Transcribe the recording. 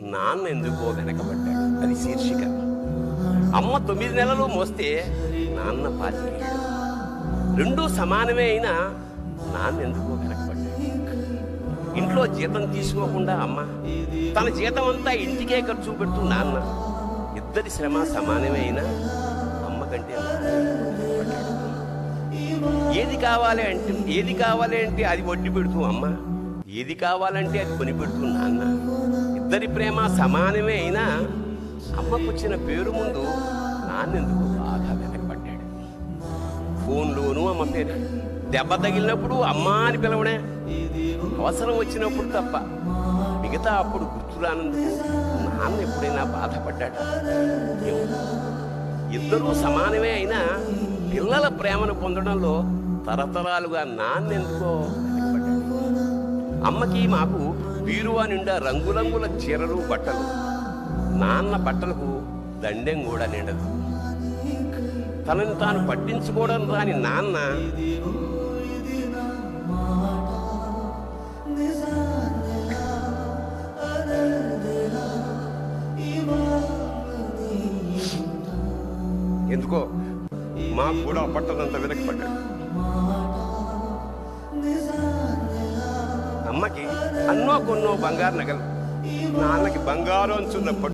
నాన్న ఎందుకో వెనకబడ్డాడు. అది శీర్షిక. అమ్మ 9 నెలలు మోస్తే నాన్న 25. రెండూ సమానమే అయినా నాన్న ఎందుకో వెనకబడ్డాడు. ఇంట్లో జీతం తీసుకోకుండా అమ్మ, తన జీతం అంతా ఇంటికే ఖర్చు పెడుతూ నాన్న, ఇద్దరి శ్రమ సమానమే అయినా అమ్మ కంటే నాన్న వెనకబడ్డాడు. ఏది కావాలి అంటే అది వడ్డీ పెడుతూ అమ్మ, ఏది కావాలంటే అది కొని పెడుతూ నాన్న, ఇద్దరి ప్రేమ సమానమే అయినా అమ్మకొచ్చిన పేరు ముందు నాన్నెందుకు బాగా వెనకబడ్డాడు. ఫోన్లోనూ అమ్మ పేరు, దెబ్బ తగిలినప్పుడు అమ్మ అని పిలవడే, అవసరం వచ్చినప్పుడు తప్ప మిగతా అప్పుడు గుర్తురానందుకు నాన్న ఎప్పుడైనా బాధపడ్డాడు. ఇద్దరూ సమానమే అయినా పిల్లల ప్రేమను పొందడంలో తరతరాలుగా నాన్నెందుకో వెనకబడ్డాడు. అమ్మకి మాకు బీరువా నిండా రంగురంగుల చీరలు బట్టలు, నాన్న బట్టలకు దండెం కూడా నిండదు. తనని తాను పట్టించుకోవడం రాని నాన్న ఎందుకో మాకు కూడా పట్టదంతా వెనకపడ్డాడు. అమ్మకి అన్నో కొన్నో బంగారు నగలు, నాన్నకి బంగారం అంచున్న